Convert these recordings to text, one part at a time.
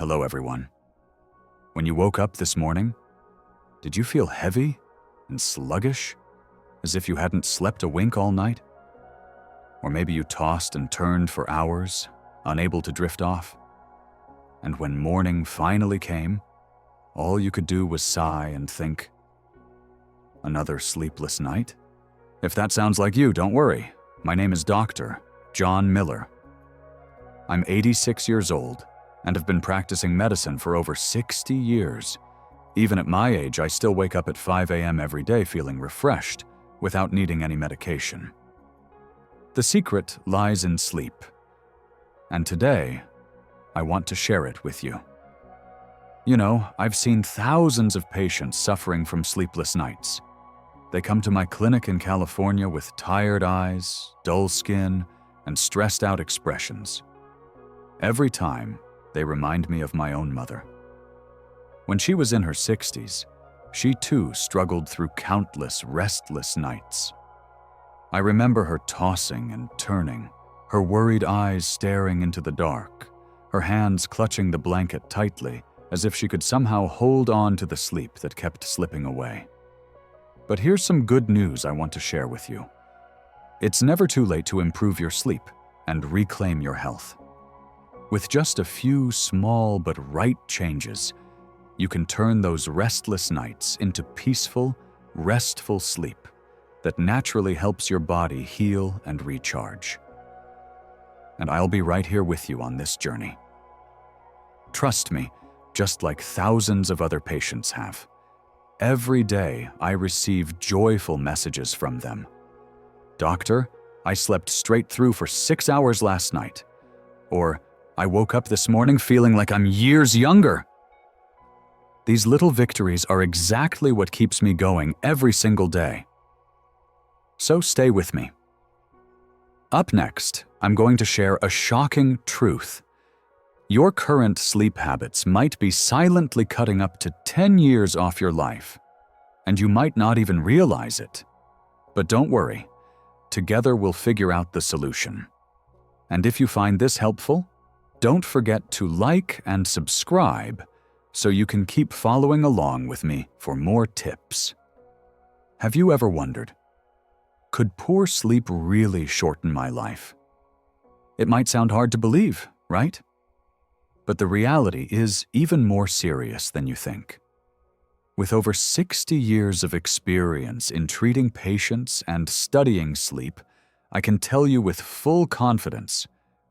Hello, everyone. When you woke up this morning, did you feel heavy and sluggish, as if you hadn't slept a wink all night? Or maybe you tossed and turned for hours, unable to drift off? And when morning finally came, all you could do was sigh and think, another sleepless night? If that sounds like you, don't worry. My name is Dr. John Miller. I'm 86 years old and have been practicing medicine for over 60 years. Even at my age, I still wake up at 5 a.m. every day feeling refreshed without needing any medication. The secret lies in sleep, and today, I want to share it with you. You know, I've seen thousands of patients suffering from sleepless nights. They come to my clinic in California with tired eyes, dull skin, and stressed out expressions. Every time, they remind me of my own mother. When she was in her 60s, she too struggled through countless restless nights. I remember her tossing and turning, her worried eyes staring into the dark, her hands clutching the blanket tightly as if she could somehow hold on to the sleep that kept slipping away. But here's some good news I want to share with you. It's never too late to improve your sleep and reclaim your health. With just a few small but right changes, you can turn those restless nights into peaceful, restful sleep that naturally helps your body heal and recharge. And I'll be right here with you on this journey. Trust me, just like thousands of other patients have. Every day, I receive joyful messages from them. Doctor, I slept straight through for 6 hours last night. Or, I woke up this morning feeling like I'm years younger. These little victories are exactly what keeps me going every single day. So stay with me. Up next, I'm going to share a shocking truth. Your current sleep habits might be silently cutting up to 10 years off your life, and you might not even realize it. But don't worry, together we'll figure out the solution. And if you find this helpful, don't forget to like and subscribe so you can keep following along with me for more tips. Have you ever wondered, could poor sleep really shorten my life? It might sound hard to believe, right? But the reality is even more serious than you think. With over 60 years of experience in treating patients and studying sleep, I can tell you with full confidence,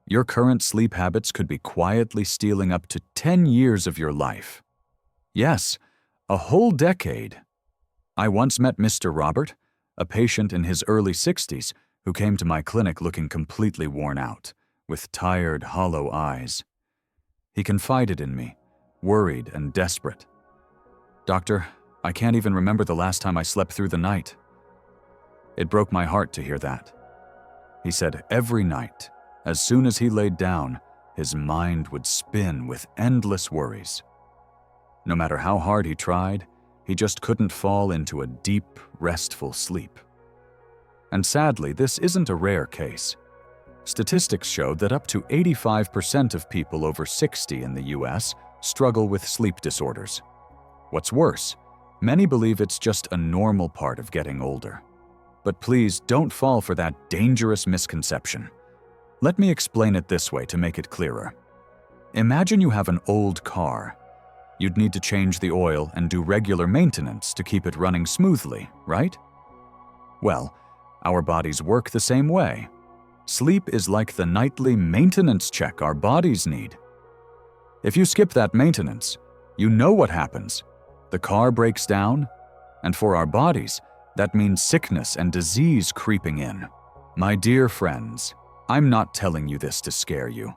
your current sleep habits could be quietly stealing up to 10 years of your life. Yes, a whole decade. I once met Mr. Robert, a patient in his early 60s who came to my clinic looking completely worn out, with tired, hollow eyes. He confided in me, worried and desperate. Doctor, I can't even remember the last time I slept through the night. It broke my heart to hear that. He said every night, as soon as he laid down, his mind would spin with endless worries. No matter how hard he tried, he just couldn't fall into a deep, restful sleep. And sadly, this isn't a rare case. Statistics show that up to 85% of people over 60 in the US struggle with sleep disorders. What's worse, many believe it's just a normal part of getting older. But please don't fall for that dangerous misconception. Let me explain it this way to make it clearer. Imagine you have an old car. You'd need to change the oil and do regular maintenance to keep it running smoothly, right? Well, our bodies work the same way. Sleep is like the nightly maintenance check our bodies need. If you skip that maintenance, you know what happens. The car breaks down, and for our bodies, that means sickness and disease creeping in. My dear friends, I'm not telling you this to scare you.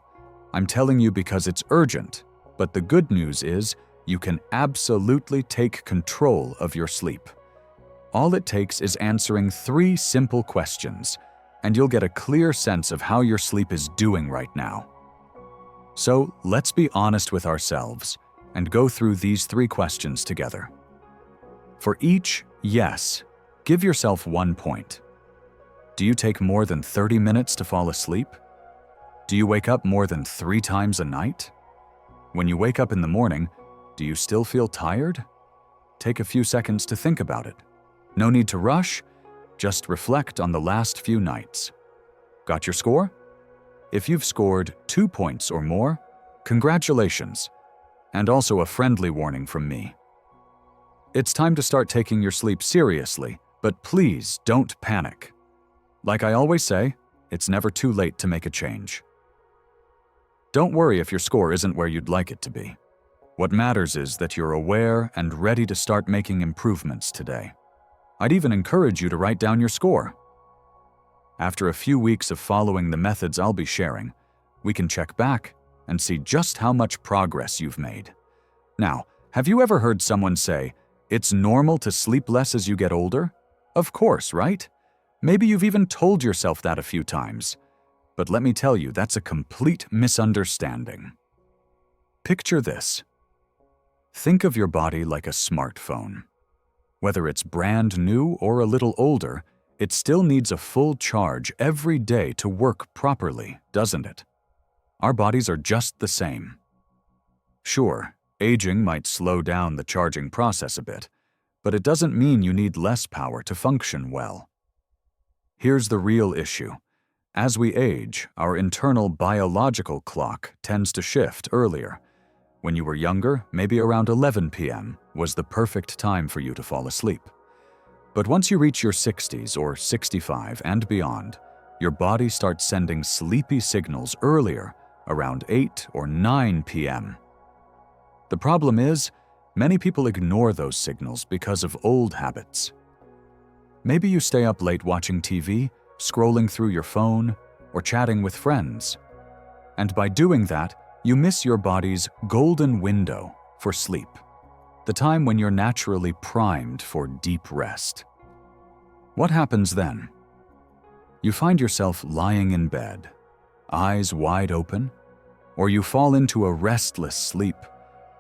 I'm telling you because it's urgent, but the good news is you can absolutely take control of your sleep. All it takes is answering 3 simple questions, and you'll get a clear sense of how your sleep is doing right now. So let's be honest with ourselves and go through these 3 questions together. For each yes, give yourself 1 point. Do you take more than 30 minutes to fall asleep? Do you wake up more than 3 times a night? When you wake up in the morning, do you still feel tired? Take a few seconds to think about it. No need to rush, just reflect on the last few nights. Got your score? If you've scored 2 points or more, congratulations, and also a friendly warning from me. It's time to start taking your sleep seriously, but please don't panic. Like I always say, it's never too late to make a change. Don't worry if your score isn't where you'd like it to be. What matters is that you're aware and ready to start making improvements today. I'd even encourage you to write down your score. After a few weeks of following the methods I'll be sharing, we can check back and see just how much progress you've made. Now, have you ever heard someone say, "It's normal to sleep less as you get older"? Of course, right? Maybe you've even told yourself that a few times. But let me tell you, that's a complete misunderstanding. Picture this. Think of your body like a smartphone. Whether it's brand new or a little older, it still needs a full charge every day to work properly, doesn't it? Our bodies are just the same. Sure, aging might slow down the charging process a bit, but it doesn't mean you need less power to function well. Here's the real issue. As we age, our internal biological clock tends to shift earlier. When you were younger, maybe around 11 p.m. was the perfect time for you to fall asleep. But once you reach your 60s or 65 and beyond, your body starts sending sleepy signals earlier, around 8 or 9 p.m. The problem is, many people ignore those signals because of old habits. Maybe you stay up late watching TV, scrolling through your phone, or chatting with friends. And by doing that, you miss your body's golden window for sleep, the time when you're naturally primed for deep rest. What happens then? You find yourself lying in bed, eyes wide open, or you fall into a restless sleep,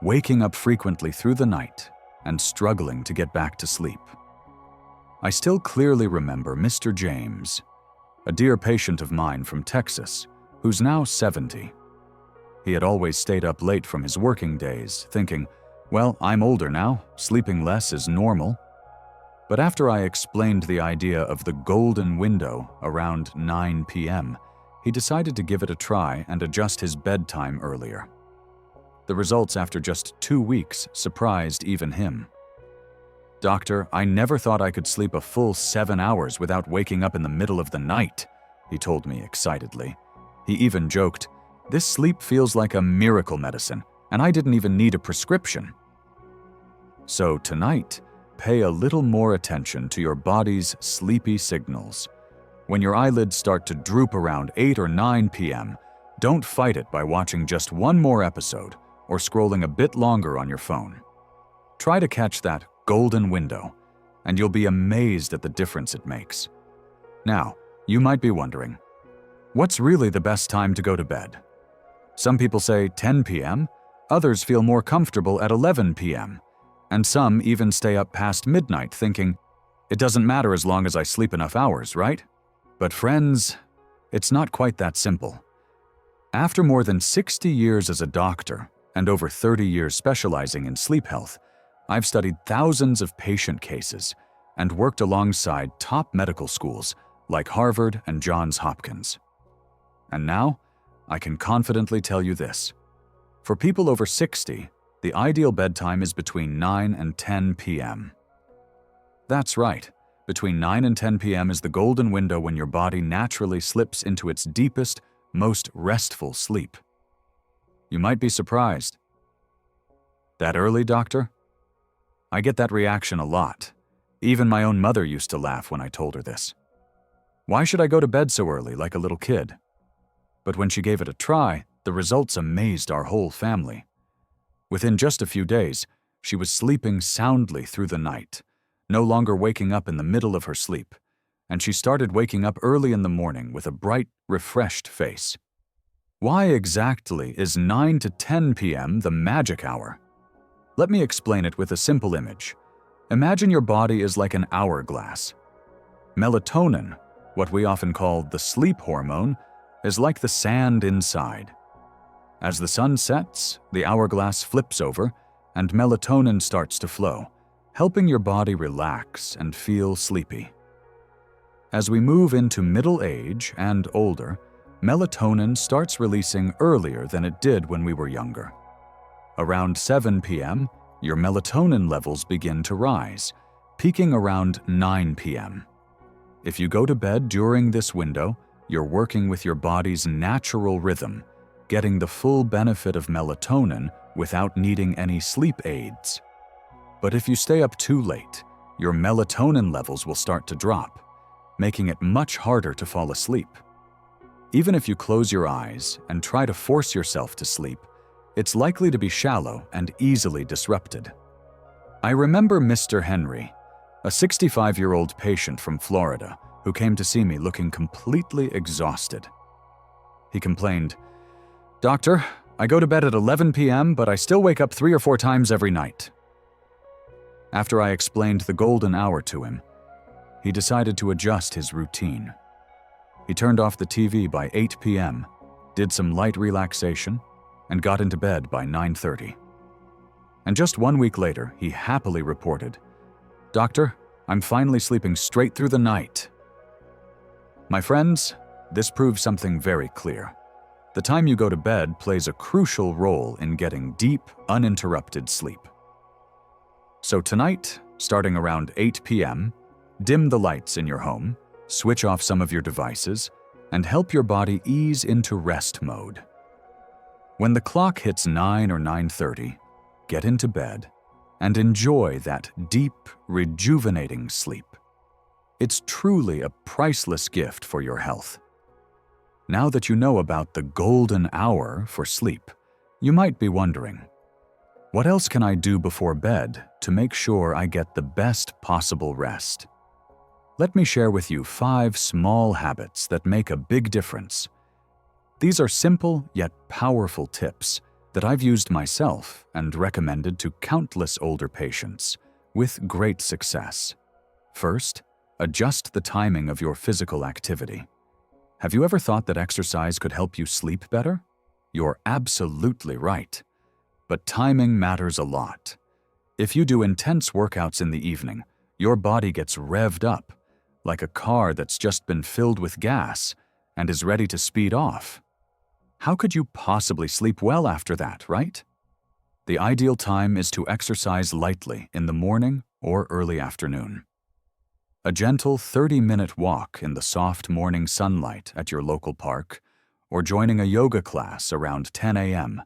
waking up frequently through the night and struggling to get back to sleep. I still clearly remember Mr. James, a dear patient of mine from Texas, who's now 70. He had always stayed up late from his working days, thinking, well, I'm older now, sleeping less is normal. But after I explained the idea of the golden window around 9 p.m., he decided to give it a try and adjust his bedtime earlier. The results after just 2 weeks surprised even him. "Doctor, I never thought I could sleep a full 7 hours without waking up in the middle of the night," he told me excitedly. He even joked, "This sleep feels like a miracle medicine, and I didn't even need a prescription." So tonight, pay a little more attention to your body's sleepy signals. When your eyelids start to droop around 8 or 9 p.m., don't fight it by watching just one more episode or scrolling a bit longer on your phone. Try to catch that golden window, and you'll be amazed at the difference it makes. Now, you might be wondering, what's really the best time to go to bed? Some people say 10 p.m., others feel more comfortable at 11 p.m., and some even stay up past midnight thinking, it doesn't matter as long as I sleep enough hours, right? But friends, it's not quite that simple. After more than 60 years as a doctor and over 30 years specializing in sleep health, I've studied thousands of patient cases and worked alongside top medical schools like Harvard and Johns Hopkins. And now, I can confidently tell you this. For people over 60, the ideal bedtime is between 9 and 10 p.m. That's right. Between 9 and 10 p.m. is the golden window when your body naturally slips into its deepest, most restful sleep. You might be surprised. That early, doctor? I get that reaction a lot. Even my own mother used to laugh when I told her this. Why should I go to bed so early like a little kid? But when she gave it a try, the results amazed our whole family. Within just a few days, she was sleeping soundly through the night, no longer waking up in the middle of her sleep, and she started waking up early in the morning with a bright, refreshed face. Why exactly is 9 to 10 p.m. the magic hour? Let me explain it with a simple image. Imagine your body is like an hourglass. Melatonin, what we often call the sleep hormone, is like the sand inside. As the sun sets, the hourglass flips over and melatonin starts to flow, helping your body relax and feel sleepy. As we move into middle age and older, melatonin starts releasing earlier than it did when we were younger. Around 7 p.m., your melatonin levels begin to rise, peaking around 9 p.m. If you go to bed during this window, you're working with your body's natural rhythm, getting the full benefit of melatonin without needing any sleep aids. But if you stay up too late, your melatonin levels will start to drop, making it much harder to fall asleep. Even if you close your eyes and try to force yourself to sleep, it's likely to be shallow and easily disrupted. I remember Mr. Henry, a 65-year-old patient from Florida who came to see me looking completely exhausted. He complained, "Doctor, I go to bed at 11 p.m., but I still wake up 3 or 4 times every night." After I explained the golden hour to him, he decided to adjust his routine. He turned off the TV by 8 p.m., did some light relaxation, and got into bed by 9:30. And just 1 week later, he happily reported, "Doctor, I'm finally sleeping straight through the night." My friends, this proves something very clear. The time you go to bed plays a crucial role in getting deep, uninterrupted sleep. So tonight, starting around 8 p.m., dim the lights in your home, switch off some of your devices, and help your body ease into rest mode. When the clock hits 9 or 9:30, get into bed and enjoy that deep, rejuvenating sleep. It's truly a priceless gift for your health. Now that you know about the golden hour for sleep, you might be wondering, what else can I do before bed to make sure I get the best possible rest? Let me share with you 5 small habits that make a big difference. These are simple yet powerful tips that I've used myself and recommended to countless older patients with great success. First, adjust the timing of your physical activity. Have you ever thought that exercise could help you sleep better? You're absolutely right. But timing matters a lot. If you do intense workouts in the evening, your body gets revved up, like a car that's just been filled with gas and is ready to speed off. How could you possibly sleep well after that, right? The ideal time is to exercise lightly in the morning or early afternoon. A gentle 30-minute walk in the soft morning sunlight at your local park, or joining a yoga class around 10 a.m.,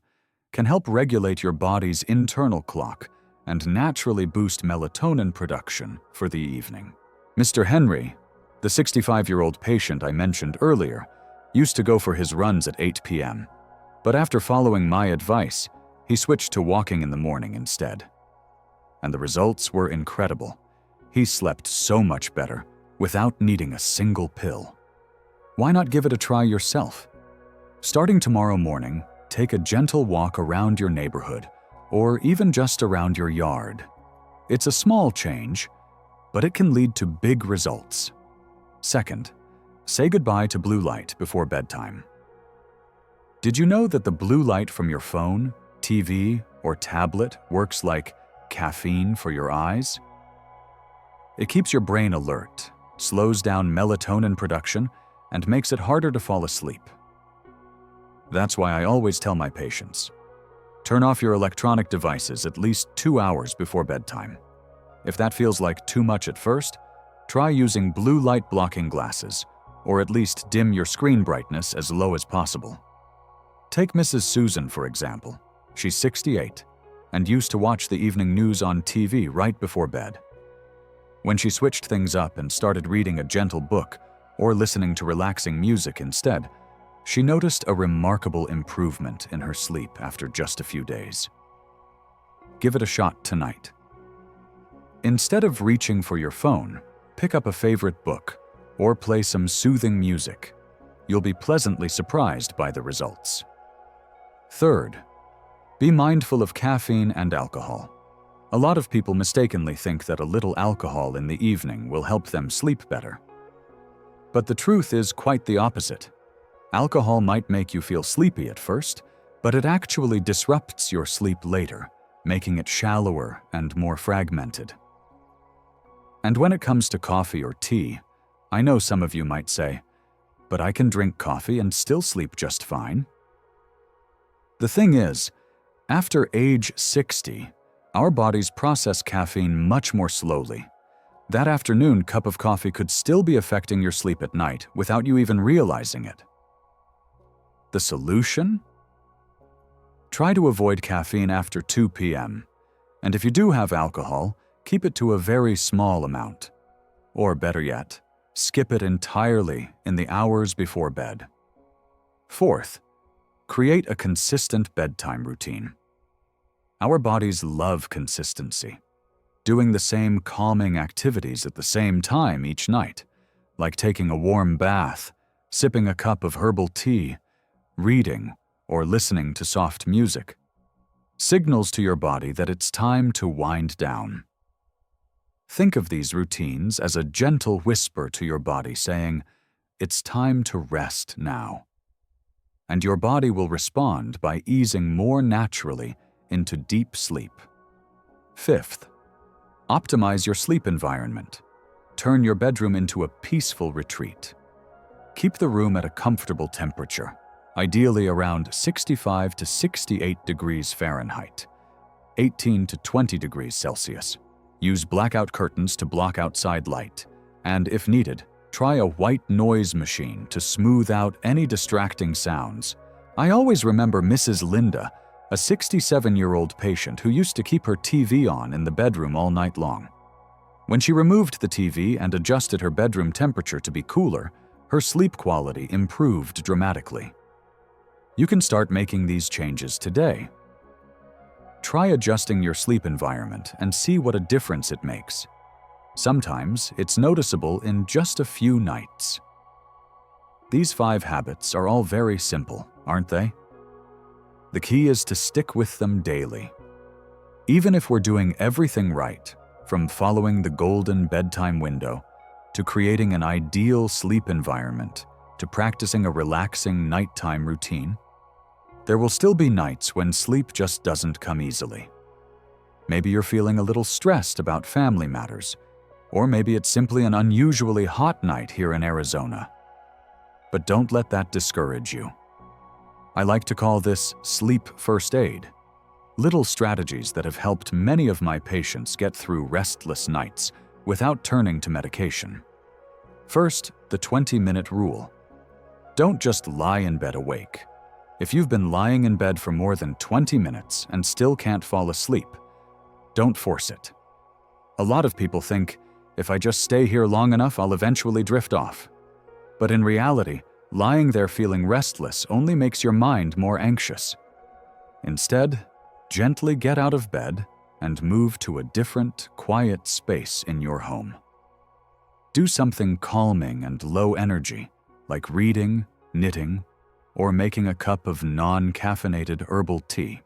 can help regulate your body's internal clock and naturally boost melatonin production for the evening. Mr. Henry, the 65-year-old patient I mentioned earlier, used to go for his runs at 8 p.m., but after following my advice, he switched to walking in the morning instead. And the results were incredible. He slept so much better without needing a single pill. Why not give it a try yourself? Starting tomorrow morning, take a gentle walk around your neighborhood, or even just around your yard. It's a small change, but it can lead to big results. Second, say goodbye to blue light before bedtime. Did you know that the blue light from your phone, TV, or tablet works like caffeine for your eyes? It keeps your brain alert, slows down melatonin production, and makes it harder to fall asleep. That's why I always tell my patients, turn off your electronic devices at least 2 hours before bedtime. If that feels like too much at first, try using blue light blocking glasses, or at least dim your screen brightness as low as possible. Take Mrs. Susan, for example. She's 68 and used to watch the evening news on TV right before bed. When she switched things up and started reading a gentle book or listening to relaxing music instead, she noticed a remarkable improvement in her sleep after just a few days. Give it a shot tonight. Instead of reaching for your phone, pick up a favorite book or play some soothing music. You'll be pleasantly surprised by the results. Third, be mindful of caffeine and alcohol. A lot of people mistakenly think that a little alcohol in the evening will help them sleep better. But the truth is quite the opposite. Alcohol might make you feel sleepy at first, but it actually disrupts your sleep later, making it shallower and more fragmented. And when it comes to coffee or tea, I know some of you might say, but I can drink coffee and still sleep just fine. The thing is, after age 60, our bodies process caffeine much more slowly. That afternoon cup of coffee could still be affecting your sleep at night without you even realizing it. The solution? Try to avoid caffeine after 2 p.m., and if you do have alcohol, keep it to a very small amount. Or better yet, skip it entirely in the hours before bed. Fourth, create a consistent bedtime routine. Our bodies love consistency. Doing the same calming activities at the same time each night, like taking a warm bath, sipping a cup of herbal tea, reading, or listening to soft music, signals to your body that it's time to wind down. Think of these routines as a gentle whisper to your body saying, "It's time to rest now." And your body will respond by easing more naturally into deep sleep. Fifth, optimize your sleep environment. Turn your bedroom into a peaceful retreat. Keep the room at a comfortable temperature, ideally around 65 to 68 degrees Fahrenheit, 18 to 20 degrees Celsius. Use blackout curtains to block outside light, and if needed, try a white noise machine to smooth out any distracting sounds. I always remember Mrs. Linda, a 67-year-old patient who used to keep her TV on in the bedroom all night long. When she removed the TV and adjusted her bedroom temperature to be cooler, her sleep quality improved dramatically. You can start making these changes today. Try adjusting your sleep environment and see what a difference it makes. Sometimes it's noticeable in just a few nights. These 5 habits are all very simple, aren't they? The key is to stick with them daily. Even if we're doing everything right, from following the golden bedtime window, to creating an ideal sleep environment, to practicing a relaxing nighttime routine, there will still be nights when sleep just doesn't come easily. Maybe you're feeling a little stressed about family matters, or maybe it's simply an unusually hot night here in Arizona. But don't let that discourage you. I like to call this sleep first aid, little strategies that have helped many of my patients get through restless nights without turning to medication. First, the 20-minute rule. Don't just lie in bed awake. If you've been lying in bed for more than 20 minutes and still can't fall asleep, don't force it. A lot of people think, if I just stay here long enough, I'll eventually drift off. But in reality, lying there feeling restless only makes your mind more anxious. Instead, gently get out of bed and move to a different, quiet space in your home. Do something calming and low energy, like reading, knitting, or making a cup of non-caffeinated herbal tea.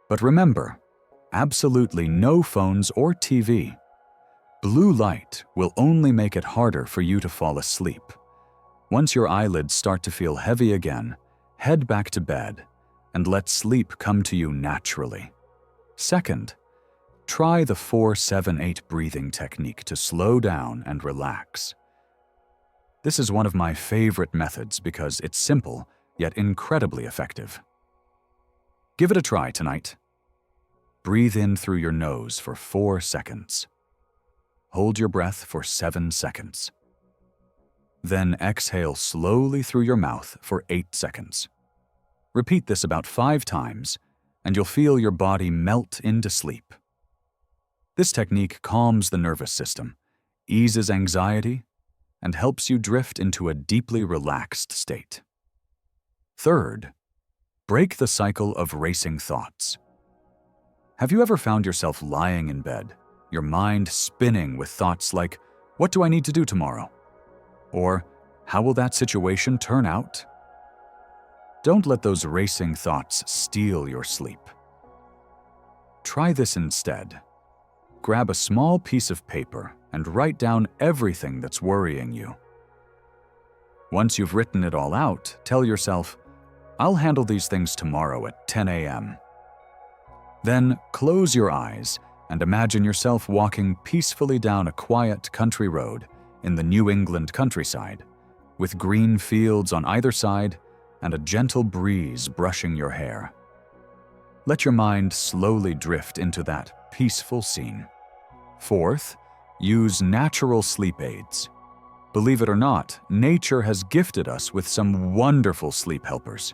But remember, absolutely no phones or TV. Blue light will only make it harder for you to fall asleep. Once your eyelids start to feel heavy again, head back to bed and let sleep come to you naturally. Second, try the 4-7-8 breathing technique to slow down and relax. This is one of my favorite methods because it's simple yet incredibly effective. Give it a try tonight. Breathe in through your nose for 4 seconds. Hold your breath for 7 seconds. Then exhale slowly through your mouth for 8 seconds. Repeat this about 5 times, and you'll feel your body melt into sleep. This technique calms the nervous system, eases anxiety, and helps you drift into a deeply relaxed state. Third, break the cycle of racing thoughts. Have you ever found yourself lying in bed, your mind spinning with thoughts like, "What do I need to do tomorrow?" Or, "How will that situation turn out?" Don't let those racing thoughts steal your sleep. Try this instead. Grab a small piece of paper and write down everything that's worrying you. Once you've written it all out, tell yourself, I'll handle these things tomorrow at 10 a.m. Then close your eyes and imagine yourself walking peacefully down a quiet country road in the New England countryside, with green fields on either side and a gentle breeze brushing your hair. Let your mind slowly drift into that peaceful scene. Fourth, use natural sleep aids. Believe it or not, nature has gifted us with some wonderful sleep helpers.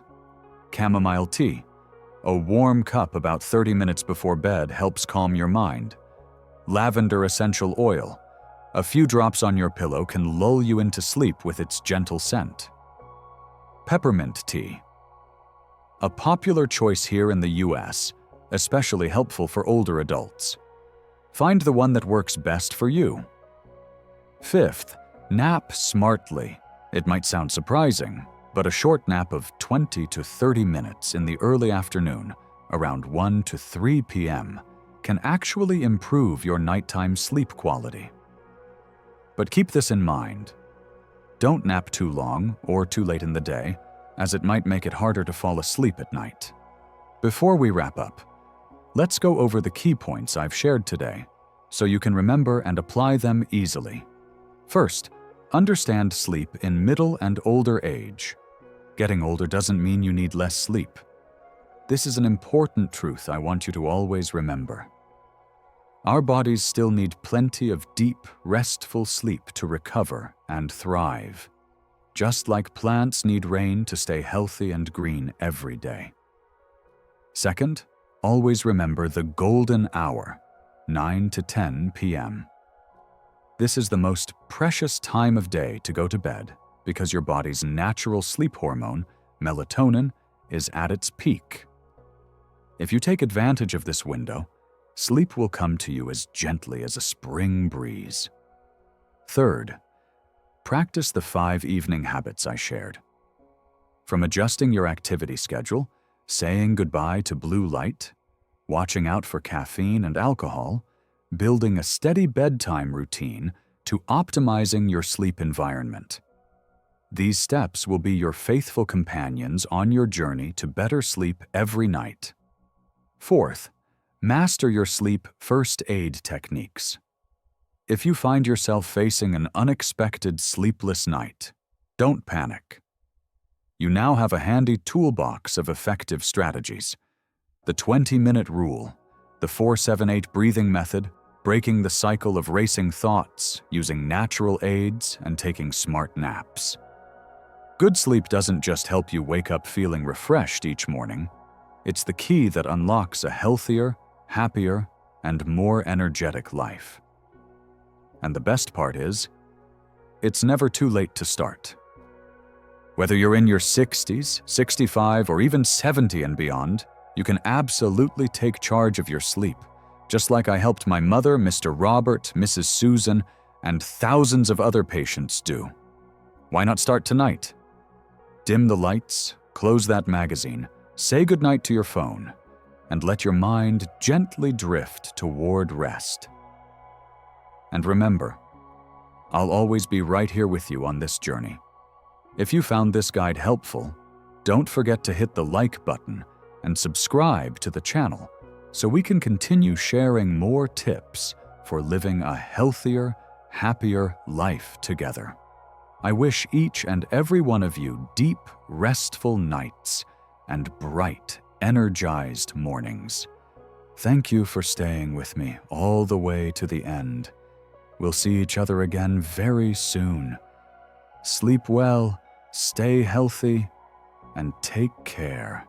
Chamomile tea. A warm cup about 30 minutes before bed helps calm your mind. Lavender essential oil. A few drops on your pillow can lull you into sleep with its gentle scent. Peppermint tea. A popular choice here in the US, especially helpful for older adults. Find the one that works best for you. Fifth, nap smartly. It might sound surprising, but a short nap of 20 to 30 minutes in the early afternoon, around 1 to 3 p.m., can actually improve your nighttime sleep quality. But keep this in mind. Don't nap too long or too late in the day, as it might make it harder to fall asleep at night. Before we wrap up, let's go over the key points I've shared today, so you can remember and apply them easily. First, understand sleep in middle and older age. Getting older doesn't mean you need less sleep. This is an important truth I want you to always remember. Our bodies still need plenty of deep, restful sleep to recover and thrive, just like plants need rain to stay healthy and green every day. Second, always remember the golden hour, 9 to 10 p.m. This is the most precious time of day to go to bed because your body's natural sleep hormone, melatonin, is at its peak. If you take advantage of this window, sleep will come to you as gently as a spring breeze. Third, practice the 5 evening habits I shared. From adjusting your activity schedule, saying goodbye to blue light, watching out for caffeine and alcohol, building a steady bedtime routine, to optimizing your sleep environment. These steps will be your faithful companions on your journey to better sleep every night. Fourth, master your sleep first aid techniques. If you find yourself facing an unexpected sleepless night, don't panic. You now have a handy toolbox of effective strategies. The 20-minute rule, the 4-7-8 breathing method, breaking the cycle of racing thoughts, using natural aids, and taking smart naps. Good sleep doesn't just help you wake up feeling refreshed each morning. It's the key that unlocks a healthier, happier, and more energetic life. And the best part is, it's never too late to start. Whether you're in your 60s, 65, or even 70 and beyond, you can absolutely take charge of your sleep, just like I helped my mother, Mr. Robert, Mrs. Susan, and thousands of other patients do. Why not start tonight? Dim the lights, close that magazine, say goodnight to your phone, and let your mind gently drift toward rest. And remember, I'll always be right here with you on this journey. If you found this guide helpful, don't forget to hit the like button and subscribe to the channel so we can continue sharing more tips for living a healthier, happier life together. I wish each and every one of you deep, restful nights and bright, energized mornings. Thank you for staying with me all the way to the end. We'll see each other again very soon. Sleep well, stay healthy, and take care.